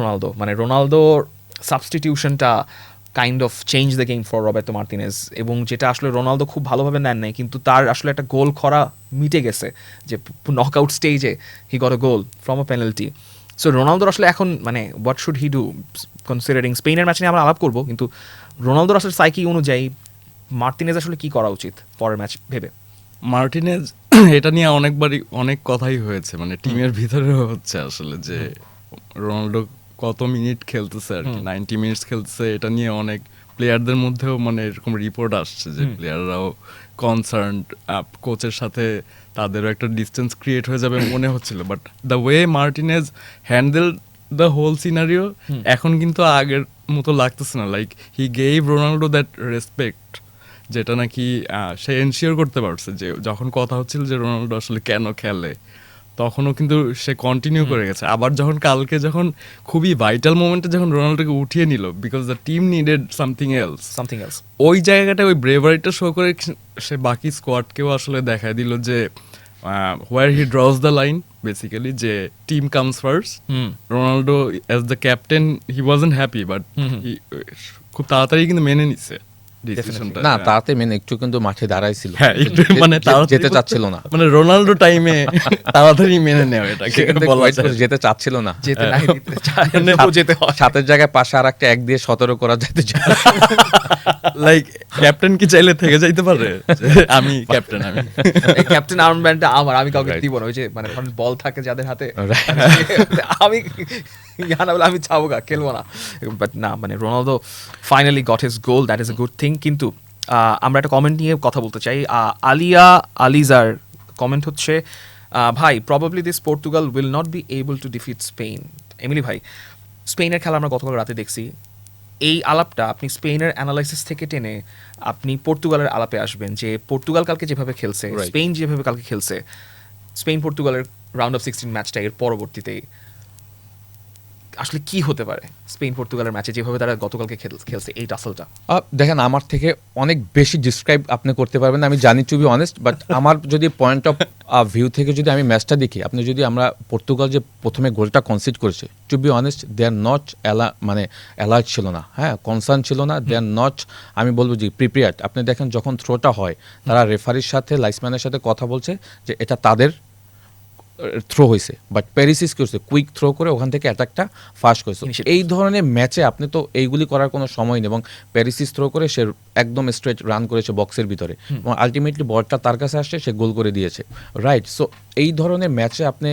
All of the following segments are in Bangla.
রোনালদো, মানে রোনালদোর সাবস্টিটিউশনটা kind of change the game for Roberto Martinez, এবং যেটা আসলে রোনালদো খুব ভালোভাবে নেন নাই, কিন্তু তার আসলে একটা গোল খরা মিটে গেছে, যে নকআউট স্টেজে he got a goal from a penalty. So রোনালদোর আসলে এখন মানে what should he do, considering স্পেনের ম্যাচ নিয়ে আমরা আলাপ করবো, কিন্তু রোনালদোর আসলে সাইকি অনুযায়ী মার্টিনেজ আসলে কি করা উচিত পরের ম্যাচ ভেবে? মার্টিনেজ এটা নিয়ে অনেকবারই অনেক কথাই হয়েছে, মানে টিমের ভিতরেও হচ্ছে আসলে যে রোনাল্ডো কত মিনিট খেলতেছে আর কি, 90 মিনিটস খেলতেছে, এটা নিয়ে অনেক প্লেয়ারদের মধ্যেও মানে এরকম রিপোর্ট আসছে যে প্লেয়াররাও কনসার্ন, কোচের সাথে তাদেরও একটা ডিস্টেন্স ক্রিয়েট হয়ে যাবে মনে হচ্ছিল। But the way Martinez handle the whole scenario এখন কিন্তু আগের মতো লাগতেছে না। Like he gave Ronaldo that respect, যেটা নাকি সে এনশিওর করতে পারছে যে যখন কথা হচ্ছিল যে রোনাল্ডো আসলে কেন খেলে, তখনও কিন্তু সে কন্টিনিউ করে গেছে। আবার যখন কালকে যখন খুবই ভাইটাল মোমেন্টে যখন রোনাল্ডোকে উঠিয়ে নিল because the team needed something else, ওই জায়গাটায় ওই ব্রেভারিটা শো করে সে বাকি স্কোয়াডকেও আসলে দেখায় দিল যে হোয়ার হি ড্রস দ্য লাইন বেসিক্যালি, যে team comes first. Ronaldo as the captain he wasn't happy, but খুব তাড়াতাড়ি কিন্তু মেনে নিচ্ছে না, তাতে মেনে একটু কিন্তু মাঠে দাঁড়াইছিল, মানে যেতে চাচ্ছিল না, মানে রোনাল্ডো টাইমে তাড়াতাড়ি মেনে নেওয়া, এটাকে বলা যায় যেতে চাচ্ছিল না, যেতে নাই যেতে হয়, সাতের জায়গায় পাশে আর একটা 1 দিয়ে 17 করা যেতে চায়। লাইক ক্যাপ্টেন কি চাইলে থেকে যাইতে পারে, আমি ক্যাপ্টেন, আমি ক্যাপ্টেন আর্মব্যান্ডটা আমার, আমি কাউকে দিব না। ওই যে মানে বল থাকে যাদের হাতে, আমি জানা বলে আমি চাবো গা, খেলবো না। বাট না, মানে Ronaldo finally goat his goal, that is a good thing. কিন্তু আমরা একটা কমেন্ট নিয়ে কথা বলতে চাই। আলিয়া আলিজার কমেন্ট হচ্ছে, ভাই probably this Portugal will not be able to defeat Spain. Emily ভাই, স্পেনের খেলা আমরা গতকাল রাতে দেখছি, এই আলাপটা আপনি স্পেনের অ্যানালাইসিস থেকে টেনে আপনি পর্তুগালের আলাপে আসবেন, যে পর্তুগাল কালকে যেভাবে খেলছে, স্পেন যেভাবে কালকে খেলছে, স্পেন পর্তুগালের রাউন্ড অফ 16 ম্যাচটা এর পরবর্তীতে আসলে কি হতে পারে স্পেন পর্তুগালের ম্যাচে যেভাবে তারা গতকালকে খেলছে এই টাসলটা? দেখেন, আমার থেকে অনেক বেশি ডিসক্রাইব আপনি করতে পারবেন না, আমি জানি, টু বি অনেস্ট। বাট আমার যদি পয়েন্ট অফ ভিউ থেকে যদি আমি ম্যাচটা দেখি, আপনি যদি আমরা পর্তুগাল যে প্রথমে গোলটা কনসিড করেছে, to be honest they are not মানে অ্যালার্ট ছিল না, হ্যাঁ, কনসার্ন ছিল না, দে আর নট, আমি বলবো যে প্রিপেয়ার্ড। আপনি দেখেন যখন থ্রোটা হয়, তারা রেফারির সাথে লাইসম্যানের সাথে কথা বলছে যে এটা তাদের থ্রো হয়েছে, বাট প্যারিসিস করছে কুইক থ্রো করে ওখান থেকে অ্যাটাকটা ফাস্ট করেছে। এই ধরনের ম্যাচে আপনি তো এইগুলি করার কোনো সময় নেই, এবং প্যারিসিস থ্রো করে সে একদম স্ট্রেট রান করেছে বক্সের ভিতরে, এবং আলটিমেটলি বলটা তার কাছে আসছে, সে গোল করে দিয়েছে, রাইট? সো এই ধরনের ম্যাচে আপনি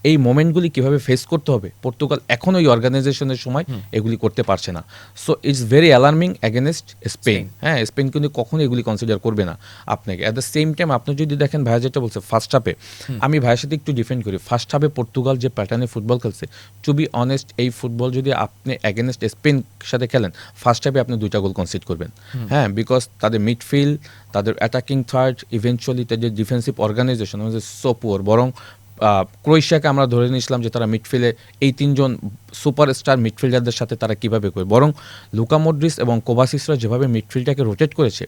এই মোমেন্টগুলি কীভাবে ফেস করতে হবে, পর্তুগাল এখন ওই অর্গানাইজেশনের সময় এগুলি করতে পারছে না। So it's very alarming against Spain. হ্যাঁ, স্পেন কিন্তু কখনো এগুলি কনসিডার করবে না আপনাকে। অ্যাট দ্য সেম টাইম আপনি যদি দেখেন, ভাইয়া যেটা বলছে ফার্স্ট হাফে, আমি ভাইয়ের সাথে একটু ডিফেন্ড করি। ফার্স্ট হাফে পর্তুগাল যে প্যাটার্নে ফুটবল খেলছে, টু বি অনেস্ট, এই ফুটবল যদি আপনি অ্যাগেনস্ট স্পেন সাথে খেলেন, ফার্স্ট হাফে আপনি 2টা গোল কনসিড করবেন, হ্যাঁ, বিকজ তাদের মিডফিল্ড, তাদের অ্যাটাকিং থার্ড, ইভেনচুয়ালি তাদের ডিফেন্সিভ অর্গানাইজেশন সো পুয়ার। বরং ক্রোয়েশিয়াকে আমরা ধরে নিয়েছিলাম যে তারা মিডফিল্ডে এই 3জন সুপারস্টার মিডফিল্ডারদের সাথে তারা কীভাবে করে, বরং লুকা মডরিচ এবং কোভাসিসরা যেভাবে মিডফিল্ডটাকে রোটেট করেছে,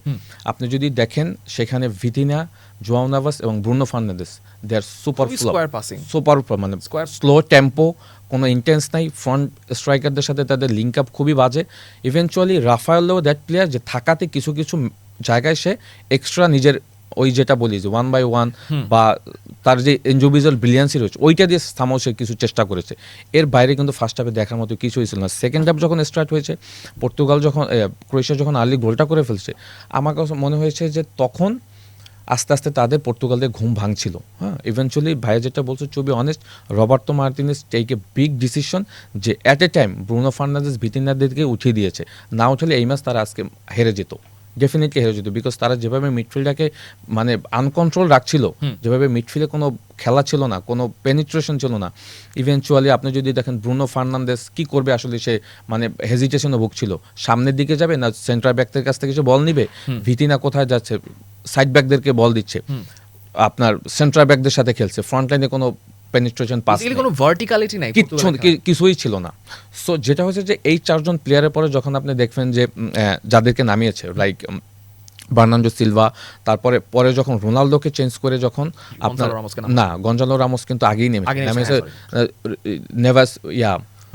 আপনি যদি দেখেন সেখানে ভিতিনা, জোয়াও নাভাস এবং ব্রুনো ফার্নান্দেস, দে আর সুপার মানে স্লো টেম্পো, কোনো ইন্টেন্স নাই, ফ্রন্ট স্ট্রাইকারদের সাথে তাদের লিঙ্ক আপ খুবই বাজে। ইভেনচুয়ালি রাফায়েলো দ্যাট প্লেয়ার যে থাকাতে কিছু কিছু জায়গায় সে এক্সট্রা নিজের ওই যেটা বলি যে 1x1 বা তার যে ইন্ডিভিজুয়াল ব্রিলিয়ান্সি রয়েছে ওইটা দিয়ে থামাও সে কিছু চেষ্টা করেছে। এর বাইরে কিন্তু ফার্স্ট হাফে দেখার মতো কিছু হয়েছিল না। সেকেন্ড হাফ যখন স্টার্ট হয়েছে, পর্তুগাল যখন ক্রোয়েশিয়া যখন আর্লি গোলটা করে ফেলছে, আমার কাছে মনে হয়েছে যে তখন আস্তে আস্তে তাদের পর্তুগালদের ঘুম ভাঙছিল। হ্যাঁ, ইভেনচুয়ালি ভাইয়া যেটা বলছে, to be honest, Roberto Martinez take a big decision যে at a time Bruno Fernandes, ভিতিনাদেরকে উঠিয়ে দিয়েছে। না উঠালে এই ম্যাচ তারা আজকে হেরে যেত, ডেফিনেটলি হেরে যেত, বিকজ তারা যেভাবে মিডফিল্ডটাকে মানে আনকন্ট্রোল রাখছিল, যেভাবে মিডফিল্ডে কোনো খেলা ছিল না, কোনো পেনিট্রেশন ছিল না। ইভেনচুয়ালি আপনি যদি দেখেন ব্রুনো ফার্নান্দেজ কী করবে, আসলে সে মানে হেজিটেশনও ভুগছিল, সামনের দিকে যাবে না সেন্ট্রাল ব্যাকদের কাছ থেকে সে বল নিবে, ভিতিনা কোথায় যাচ্ছে, সাইড ব্যাকদেরকে বল দিচ্ছে, আপনার সেন্ট্রাল ব্যাকদের সাথে খেলছে, ফ্রন্ট লাইনে কোনো পেনিট্রেশন পাস, কোনো ভার্টিক্যালিটি নাই, কিছুই ছিল না। সো যেটা হচ্ছে যে এই 4জন প্লেয়ারের পরে যখন আপনি দেখবেন যে যাদেরকে নামিয়েছে, লাইক বার্নার্ডো সিলভা, তারপরে পরে যখন রোনালদোকে চেঞ্জ করে যখন আপনার না গঞ্জালো রামোস কিন্তু আগেই নেমেছে, নেভাস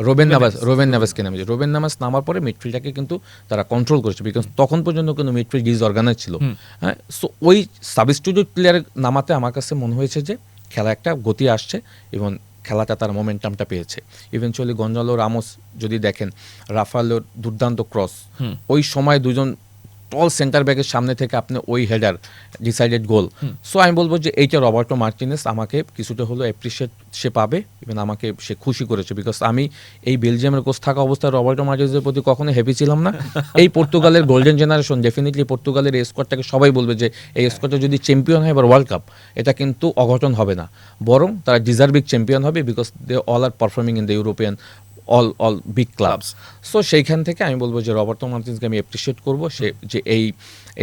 রোবেন নেভেসকে নামিয়েছে। রোবেন নেভেস নামার পরে মিডফিল্ডটাকে কিন্তু তারা কন্ট্রোল করেছে, বিকজ তখন পর্যন্ত কিন্তু মিডফিল্ড ডিসঅর্গানাইজ ছিল। হ্যাঁ, সো ওই সাবস্টিটিউট প্লেয়ার নামাতে আমার কাছে মনে হয়েছে যে খেলা একটা গতি আসছে এবং খেলাটা তার মোমেন্টামটা পেয়েছে। ইভেনচুয়ালি গঞ্জালো রামোস যদি দেখেন, রাফালোর দুর্দান্ত ক্রস, ওই সময় দুজন টল সেন্টার ব্যাকের সামনে থেকে আপনি ওই হেডার, ডিসাইডেড গোল। সো আমি বলবো যে এইটা রবার্টো মার্টিনেস আমাকে কিছুটা হলো অ্যাপ্রিসিয়েট সে পাবে, ইভেন আমাকে সে খুশি করেছে, বিকজ আমি এই বেলজিয়ামের কোচ থাকা অবস্থায় রবার্টো মার্টিনেসের প্রতি কখনো হ্যাপি ছিলাম না। এই পর্তুগালের গোল্ডেন জেনারেশন, ডেফিনেটলি পর্তুগালের এই স্কোয়াডটাকে সবাই বলবে যে এই স্কোয়াডটা যদি চ্যাম্পিয়ন হয় এবার ওয়ার্ল্ড কাপ, এটা কিন্তু অঘটন হবে না, বরং তারা ডিজার্ভিং চ্যাম্পিয়ন হবে, because they all are performing in the European all big clubs. So সেইখান থেকে আমি বলবো যে রবার্টো মার্টিনেসকে আমি অ্যাপ্রিসিয়েট করবো, সে যে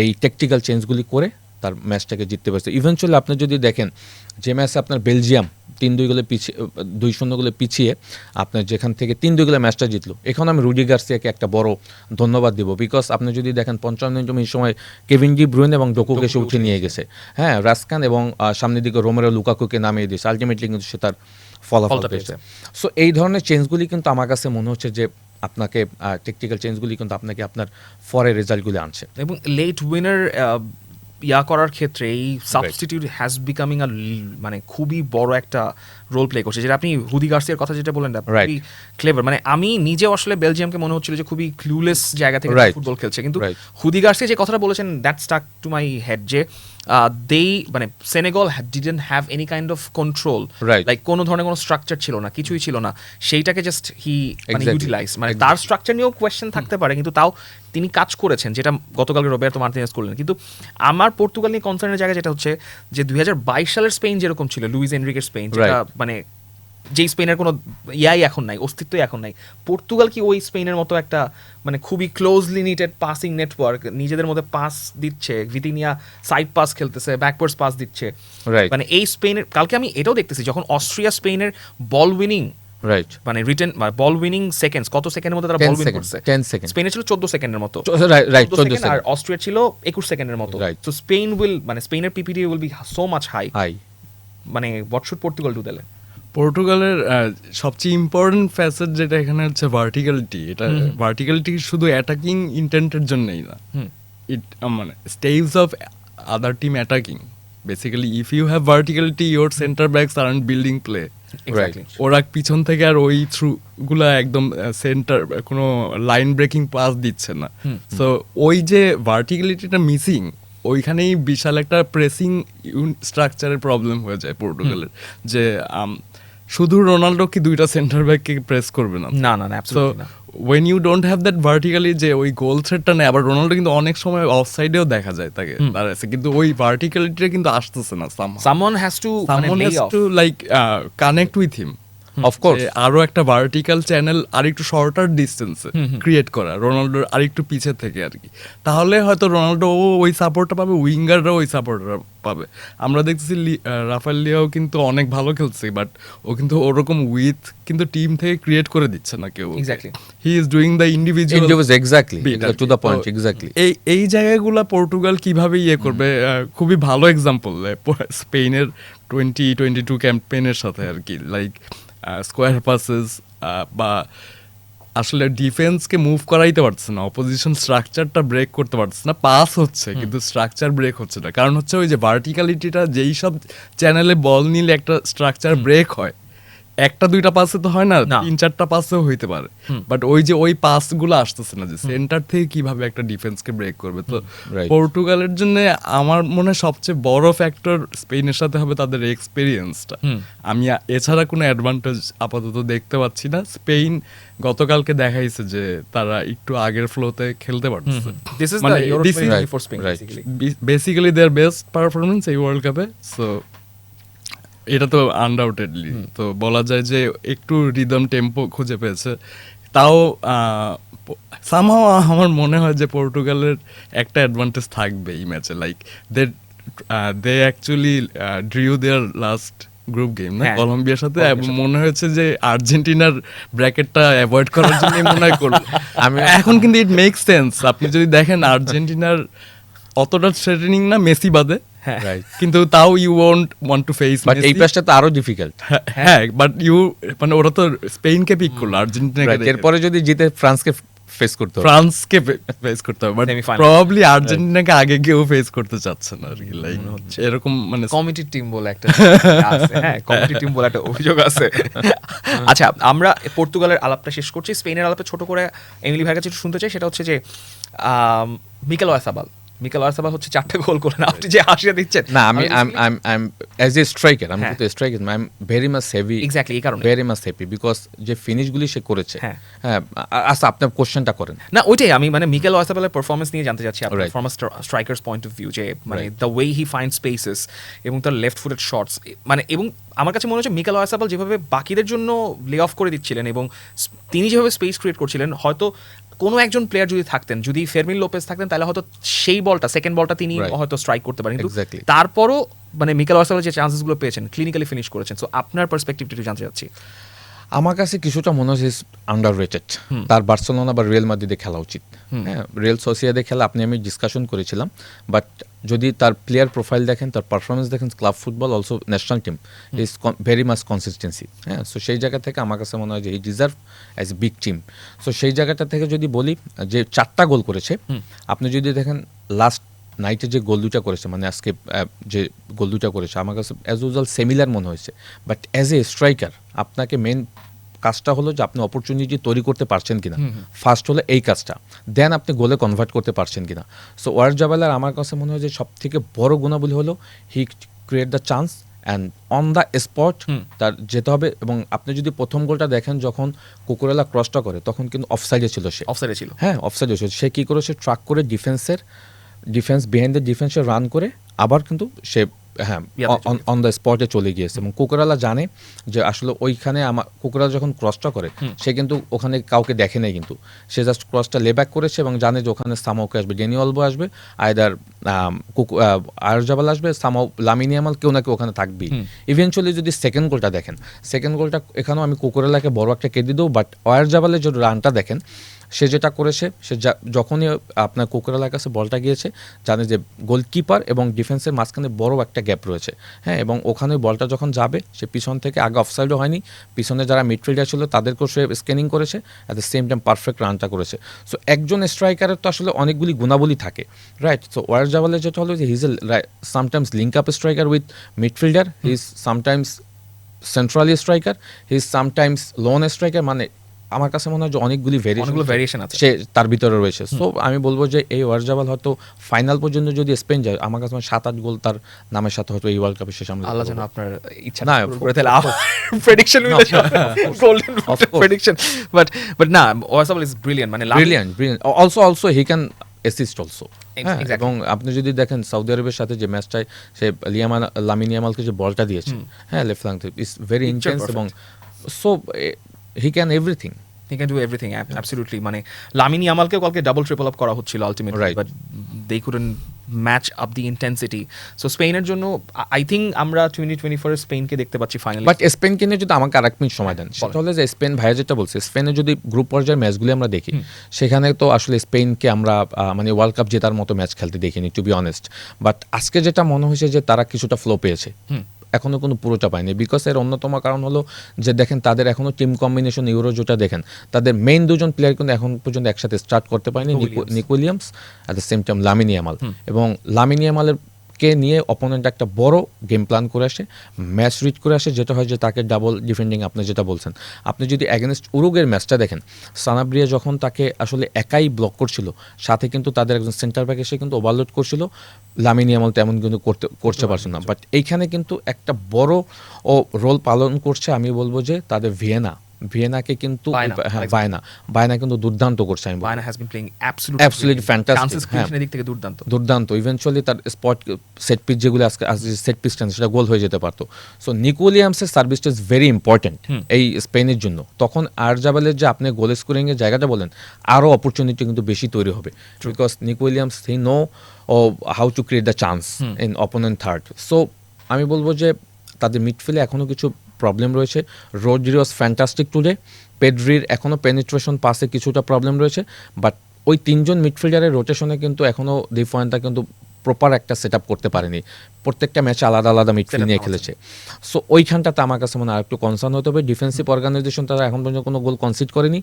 এই টেকটিক্যাল চেঞ্জগুলি করে তার ম্যাচটাকে জিততে পারছে। ইভেনচুয়ালি আপনি যদি দেখেন যে ম্যাচে আপনার বেলজিয়াম 3-2 গোলে পিছিয়ে 2-0 গোলে পিছিয়ে আপনার যেখান থেকে 3-2 গোলে ম্যাচটা জিতলো, এখন আমি রুডি গার্সিয়াকে একটা বড় ধন্যবাদ দিব, বিকজ আপনি যদি দেখেন 55 মিনিট সময় কেভিন ডি ব্রুইন এবং ডোকুকে সে উঠে নিয়ে গেছে, হ্যাঁ, রাস্কান এবং সামনের দিকে রোমেরো লুকাকুকে নামিয়ে দিয়েছে, আলটিমেটলি কিন্তু সে তার ফলাফল পেয়েছে। সো এই ধরনের চেঞ্জগুলি কিন্তু আমার কাছে মনে হচ্ছে যে আপনাকে টেকটিক্যাল চেঞ্জগুলি কিন্তু আপনাকে আপনার ফরের রেজাল্টগুলি আনছে। এবং লেট উইনার করার ক্ষেত্রে এই সাবস্টিটিউট হ্যাজ বিকামিং মানে খুবই বড় একটা রোল প্লে করছে, যেটা আপনি রুডি গার্সিয়ার কথা যেটা বলেন খুবই ক্লেভার। মানে আমি নিজেও আসলে বেলজিয়ামকে মনে হচ্ছিল যে খুবই ক্লুলেস জায়গা থেকে ফুটবল খেলছে, কিন্তু রুডি গার্সিয়া যে কথাটা বলেছেন that stuck to my head, যে মানে Senegal didn't have any kind of control, like কোনো ধরনের কোনো স্ট্রাকচার ছিল না, কিছুই ছিল না, সেইটাকে জাস্ট হি মানে ইউটিলাইজ, মানে তার স্ট্রাকচার নিয়েও কোয়েশ্চেন থাকতে পারে, কিন্তু তাও তিনি কাজ করেছেন, যেটা গতকালকে রোবের্তো মার্টিনেজ করলেন। কিন্তু আমার পর্তুগাল নিয়ে কনসার্নের জায়গা যেটা হচ্ছে যে 2022 সালের স্পেন যেরকম ছিল, লুইস এনরিকের স্পেন, যেটা মানে যেই স্পেনের কোনো এখন নাই, অস্তিত্বই এখন নাই, পর্তুগাল কি ওই স্পেনের মতো একটা মানে খুবই ক্লোজলি নিটেড পাসিং নেটওয়ার্ক, নিজেদের মধ্যে পাস দিচ্ছে, ভিতিনিয়া সাইড পাস খেলতেছে, ব্যাকওয়ার্ডস পাস দিচ্ছে, মানে এই স্পেনের কালকে আমি এটাও দেখতেছি যখন অস্ট্রিয়া স্পেনের বল উইনিং মানে রিটেন বল উইনিং সেকেন্ডস, কত সেকেন্ডের মধ্যে তারা বল উইন করছে, 10 সেকেন্ড, স্পেনের ছিল 14 সেকেন্ডের মতো, 14 সেকেন্ড, আর অস্ট্রিয়া ছিল 21 সেকেন্ডের মতো। সো স্পেন উইল মানে স্পেনের PPD will be so much high, মানে what should Portugal do then? পর্তুগালের সবচেয়ে ইম্পর্টেন্ট ফ্যাসেট যেটা এখানে হচ্ছে ভার্টিক্যালিটি। এটা ভার্টিক্যালিটি শুধু অ্যাটাকিং ইন্টেন্টের জন্যই না, ইট মানে stages of other team attacking. Basically if you have verticality your centre backs aren't building play, ওরা পিছন থেকে আর ওই থ্রুগুলা একদম সেন্টার কোনো লাইন ব্রেকিং পাস দিচ্ছে না। সো ওই যে ভার্টিক্যালিটিটা মিসিং, ওইখানেই বিশাল একটা প্রেসিং স্ট্রাকচারের প্রবলেম হয়ে যায় পর্তুগালের, যে শুধু রোনাল্ডো কি দুইটা সেন্টার ব্যাককে প্রেস করবে না? না না না, অ্যাবসলিউটলি না। when you don't have that vertically যে ওই গোল থ্রেটটা নেই, আবার রোনাল্ডো কিন্তু অনেক সময় অফসাইডেও দেখা যায় তাকে দাঁড়াচ্ছে, কিন্তু ওই ভার্টিক্যালিটিটা কিন্তু আসতেছে না। someone has to like connect with him, of course আরো একটা ভার্টিক্যাল চ্যানেল আর একটু শর্টার ডিস্টেন্সে ক্রিয়েট করা রোনাল্ডোর আর একটু পিছে থেকে আর কি, তাহলে হয়তো রোনাল্ডো ওই সাপোর্টটা পাবে, উইঙ্গাররাও ওই সাপোর্টটা পাবে। আমরা দেখতেছি রাফায়েল লিয়াও কিন্তু অনেক ভালো খেলছে, বাট ও কিন্তু ওরকম উইথ কিন্তু টিম থেকে ক্রিয়েট করে দিচ্ছে না কেউ। Exactly, he is doing the individual, exactly to the point, exactly. এই জায়গাগুলো পর্তুগাল কিভাবে করবে, খুবই ভালো এক্সাম্পল স্পেনের 2022 ক্যাম্পেইনের সাথে আর কি, লাইক স্কোয়ার পাসেস বা আসলে ডিফেন্সকে মুভ করাইতে পারছে না, অপোজিশন স্ট্রাকচারটা ব্রেক করতে পারছে না, পাস হচ্ছে কিন্তু স্ট্রাকচার ব্রেক হচ্ছে না। কারণ হচ্ছে ওই যে ভার্টিক্যালিটিটা, যেই সব চ্যানেলে বল নিলে একটা স্ট্রাকচার ব্রেক হয়, একটা দুইটা পাসে তো হয় না, 3-4টা পাসেও হইতে পারে, বাট ওই যে ওই পাসগুলো আসতেছে না, যে সেন্টার থেকে কিভাবে একটা ডিফেন্সকে ব্রেক করবে। তো পর্তুগালের জন্য আমার মনে হয় সবচেয়ে বড় ফ্যাক্টর স্পেনের সাথে হবে তাদের এক্সপেরিয়েন্সটা। আমি এছাড়া কোনো অ্যাডভান্টেজ আপাতত দেখতে পাচ্ছি না। স্পেন গতকালকে দেখাইছে যে তারা একটু আগের ফ্লোতে খেলতে পারছে, বেসিক্যালি দেয়ার বেস্ট পারফরমেন্স এই ওয়ার্ল্ড কাপে। সো এটা তো আনডাউটেডলি তো বলা যায় যে একটু রিদম টেম্পো খুঁজে পেয়েছে। তাও সামহাও আমার মনে হয় যে পর্তুগালের একটা অ্যাডভান্টেজ থাকবে এই ম্যাচে, like they actually drew their last group game না কলম্বিয়ার সাথে, মনে হয়েছে যে আর্জেন্টিনার ব্র্যাকেটটা অ্যাভয়েড করার জন্য মনে হয় করবে। এখন কিন্তু ইট মেক সেন্স, আপনি যদি দেখেন আর্জেন্টিনার অতটা থ্রেটেনিং না মেসি বাদে, রাইট, কিন্তু তাও you want to face but এই প্যাচটা তো আরো ডিফিকাল্ট। হ্যাঁ, বাট ইউ মানে ওরা তো স্পেনকে পিক করলো, আর্জেন্টিনাকে রেখে। এরপরে যদি জিতে ফ্রান্সকে ফেস করতে হবে। ফ্রান্সকে ফেস করতে হবে, বাট Semi-final. প্রবাবলি আর্জেন্টিনাকে আগে কেউ ফেস করতে চাচ্ছে না আর কি, লাইক এরকম মানে কমিটি টিম বলে একটা আছে, হ্যাঁ কমিটি টিম বলে একটা অভিযোগ আছে। আচ্ছা, আমরা পর্তুগালের আলাপটা শেষ করছি, স্পেনের আলাপে ছোট করে এমিলি ভাইয়ের কাছে একটু শুনতে চাই। সেটা হচ্ছে যে মিকেল ওয়াসাবাল হচ্ছে 4টা গোল করলেন, আপনি যে হাসিয়া দিচ্ছেন। না, আমি অ্যাজ এ স্ট্রাইকার, আমি হ্যাঁ। কিন্তু striker, I am very much heavy, exactly এই কারণে ভেরি মাচ হ্যাপি বিকজ যে ফিনিশগুলি সে করেছে। হ্যাঁ। হ্যাঁ, আচ্ছা আপনার কোশ্চেনটা করেন। না ওইটাই আমি মানে মিকেল ওয়াসাবালের পারফরমেন্স নিয়ে জানতে চাচ্ছি আপনার Right. From strikers point of view, যে মানে Right. The way he find spaces এবং তার লেফট ফুটেড শটস, মানে এবং আমার কাছে মনে হচ্ছে মিকেল ওয়াসাবাল যেভাবে বাকিদের জন্য লে অফ করে দিচ্ছিলেন এবং তিনি যেভাবে স্পেস ক্রিয়েট করছিলেন, হয়তো কোনো একজন প্লেয়ার যদি থাকতেন, যদি ফেরমিন লোপেজ থাকতেন, তাহলে হয়তো সেই বলটা, সেকেন্ড বলটা তিনি Right. হয়তো স্ট্রাইক করতে পারেন, কিন্তু Exactly. তারপরও মানে মিকেল ওয়াসাবাল যে চান্সেসগুলো পেয়েছেন ক্লিনিক্যালি ফিনিশ করেছেন। সো আপনার পার্সপেক্টিভটা একটু জানতে চাচ্ছি। আমার কাছে কিছুটা মনে হচ্ছে আন্ডার রেটেড, তার বার্সেলোনা বা রিয়েল মাদ্রিদে খেলা উচিত। হ্যাঁ, রিয়েল সোসিয়াদে খেলা আপনি আমি ডিসকাশন করেছিলাম, বাট যদি তার প্লেয়ার প্রোফাইল দেখেন, তার পারফরমেন্স দেখেন, club football also national team is very much consistency. হ্যাঁ, সো সেই জায়গা থেকে আমার কাছে মনে হয় যে হি deserve as a big team. So সেই জায়গাটা থেকে যদি বলি যে 4টা গোল করেছে, আপনি যদি দেখেন লাস্ট নাইটে যে গোল দুটা করেছে, মানে আজকে যে গোল দুটা করেছে, আমার কাছে অ্যাজ ইউজুয়াল সিমিলার মনে হয়েছে, বাট অ্যাজ এ স্ট্রাইকার আপনাকে মেন কাজটা হলো যে আপনি অপরচুনিটি তৈরি করতে পারছেন কিনা, ফার্স্ট হলো এই কাজটা, দেন আপনি গোলে কনভার্ট করতে পারছেন কিনা। সো ওয়ারজাবালার আমার কাছে মনে হয় যে সব থেকে বড় গুণাবলী হলো he create the chance and on the spot তার যেতে হবে। এবং আপনি যদি প্রথম গোলটা দেখেন, যখন কুকুরেলা ক্রসটা করে তখন কিন্তু অফসাইডে ছিল সে, অফসাইডে ছিল, হ্যাঁ অফসাইডে ছিল। সে কী করেছে, ট্রাক করে ডিফেন্স বিহাইন্ড দ্য ডিফেন্সে রান করে আবার কিন্তু সে হ্যাঁ অন দ্য স্পটে চলে গিয়েছে। এবং কুকুরালা জানে যে আসলে ওইখানে কুকুরালা যখন ক্রসটা করে সে কিন্তু ওখানে কাউকে দেখে নেই, কিন্তু সে জাস্ট ক্রসটা লে ব্যাক করেছে এবং জানে যে ওখানে সামাওকে আসবে, ডেনি অলবো আসবে, আইদার আয়ারজাবাল আসবে, সামাও লামিনী আমাল, কেউ না কেউ ওখানে থাকবেই। ইভেনচুয়ালি যদি সেকেন্ড গোলটা দেখেন, সেকেন্ড গোলটা এখানেও আমি কুকুরালাকে বড় একটা কেটে দেবো, বাট আয়ারজাবালের যে রানটা দেখেন, সে যেটা করেছে, সে যখনই আপনার কুকুরালার কাছে বলটা গিয়েছে, জানে যে গোলকিপার এবং ডিফেন্সের মাঝখানে বড় একটা গ্যাপ রয়েছে। হ্যাঁ, এবং ওখানে বলটা যখন যাবে, সে পিছন থেকে আগে অফসাইডও হয়নি, পিছনে যারা মিডফিল্ডার ছিল তাদেরকেও সে স্ক্যানিং করেছে, at the same time perfect রানটা করেছে। সো একজন স্ট্রাইকারের তো আসলে অনেকগুলি গুণাবলী থাকে, রাইট? সো ওয়ারজাবালের যেটা হলো যে he is sometimes link up striker with midfielder, he is sometimes centrally striker, he is sometimes loan striker. মানে আমার কাছে মনে হয় যে অনেকগুলি ভেরিয়েশন আছে সে তার ভিতরে রয়েছে। সো আমি বলবো যে এই ওয়ারজাবাল হয়তো ফাইনাল পর্যন্ত যদি স্পেন যায়, আমার কাছে 7-8 গোল তার নামের সাথে হয়তো এই ওয়ার্ল্ড কাপে শেষ। আল্লাহ যেন আপনার ইচ্ছা না করে, তাহলে প্রেডিকশন মিলে যাবে, গোল্ডেন প্রেডিকশন। বাট না, ওয়ারজাবাল ইজ ব্রিলিয়ান্ট, মানে brilliant. Also he can assist also. Exactly. এবং আপনি যদি দেখেন সৌদি আরবের সাথে যে ম্যাচটায় সে লামিনী আমালকে যে বলটা দিয়েছে, হ্যাঁ লেফট ফ্ল্যাঙ্ক থেকে, ইজ ভেরি ইন্টেন্স এবং so he can everything. He can do everything, absolutely. মানে লামিনী আমালকেও কালকে ডাবল ট্রিপল আপ করা হচ্ছিল ultimately, Right. But they couldn't match up the intensity. So স্পেনের জন্য আই থিঙ্ক আমরা 2024 স্পেনকে দেখতে পাচ্ছি ফাইনালি। বাট স্পেনকে নিয়ে যদি আমাকে আরেক মিনিট সময় দেন, সেটা হলে যে স্পেন ভাইয়া যেটা বলছে, স্পেনের যদি গ্রুপ পর্যায়ের ম্যাচগুলি আমরা দেখি, সেখানে তো আসলে স্পেনকে আমরা মানে ওয়ার্ল্ড কাপ জেতার মতো ম্যাচ খেলতে দেখিনি, টু বি অনেস্ট। বাট আজকে যেটা মনে হয়েছে যে তারা কিছুটা ফ্লো পেয়েছে, এখনও কোনো পুরোটা পায়নি। বিকজ এর অন্যতম কারণ হলো যে দেখেন তাদের এখনও টিম কম্বিনেশন ইউরো যেটা দেখেন, তাদের মেইন দুজন প্লেয়ার কিন্তু এখন পর্যন্ত একসাথে স্টার্ট করতে পারেনি, Nico Williams at the same time Lamine Yamal. এবং লামিনী আমালের কে নিয়ে অপোনেন্ট একটা বড় গেম প্ল্যান করে আসে, ম্যাচ রিচ করে আসে, যেটা হয় যে তাকে ডাবল ডিফেন্ডিং আপনি যেটা বলছেন। আপনি যদি অ্যাগেনস্ট উরুগের ম্যাচটা দেখেন, সানাব্রিয়া যখন তাকে আসলে একাই ব্লক করছিল, সাথে কিন্তু তাদের একজন সেন্টার ব্যাক এসে কিন্তু ওভারলোড করছিল, লামিনী আমাল তেমন কিন্তু করতে পারছে না। বাট এইখানে কিন্তু একটা বড় ও রোল পালন করছে, আমি বলবো যে তাদের ভিয়েনাকে কিন্তু বায়না কিন্তু দুর্দান্ত করছে। আমি বায়না has been playing absolutely fantastic, chances দিক থেকে দুর্দান্ত। ইভেনচুয়ালি তার স্পট সেট পিচ যেগুলো আজকে সেট পিচটা সেটা গোল হয়ে যেতে পারতো। সো নিকো উইলিয়ামসের সার্ভিসটা ইজ ভেরি ইম্পর্টেন্ট এই স্পেনের জন্য। তখন আয়ারজাবালের যে আপনি গোল স্কোরিংয়ের জায়গাটা বলেন, আরও অপরচুনিটি কিন্তু বেশি তৈরি হবে, because Nico Williams he know how to create the chance in opponent third. So আমি বলবো যে তাদের মিডফিল্ডে এখনও কিছু প্রবলেম রয়েছে। রোড্রি ওয়াজ ফ্যান্টাস্টিক টুডে, পেড্রির এখনও পেনিট্রেশন পাসে কিছুটা প্রবলেম রয়েছে, বাট ওই তিনজন মিডফিল্ডারের রোটেশনে কিন্তু এখনও দি পয়েন্টটা কিন্তু প্রপার একটা সেট আপ করতে পারেনি, প্রত্যেকটা ম্যাচে আলাদা আলাদা মিডফিল্ড নিয়ে খেলেছে। সো ওইখানটাতে আমার কাছে মনে হয় আরেকটু কনসার্ন হতে হবে। ডিফেন্সিভ অর্গানাইজেশন তারা এখন পর্যন্ত কোনো গোল কনসিড করেনি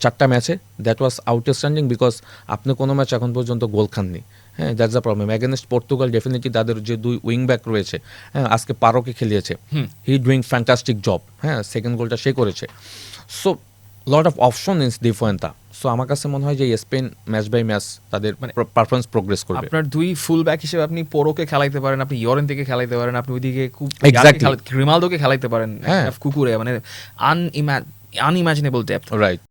4টা ম্যাচে, দ্যাট ওয়াজ আউটস্ট্যান্ডিং বিকজ আপনি কোনো ম্যাচ এখন পর্যন্ত গোল খাননি। হ্যাঁ, that's the problem. Against Portugal definitely তাদের যে 2 উইং ব্যাক রয়েছে, হ্যাঁ, আজকে পারোকে খেলিয়েছে, হি ডুইং ফ্যান্টাস্টিক জব, হ্যাঁ, সেকেন্ড গোলটা সে করেছে। So lot of option in the Fuente. সো আমার কাছে মনে হয় যে স্পেন ম্যাচ বাই ম্যাচ তাদের পারফরমেন্স প্রোগ্রেস করবে। আপনার 2 ফুল ব্যাক হিসেবে আপনি পোরোকে খেলাইতে পারেন, আপনি ইয়োরেন্তেকে খেলাইতে পারেন, আপনি ওইদিকে খুব Exactly. রিমালদোকে খেলাইতে পারেন, হ্যাঁ। কুকুরে, মানে আনইমাজিনেবল ডেপথ। রাইট।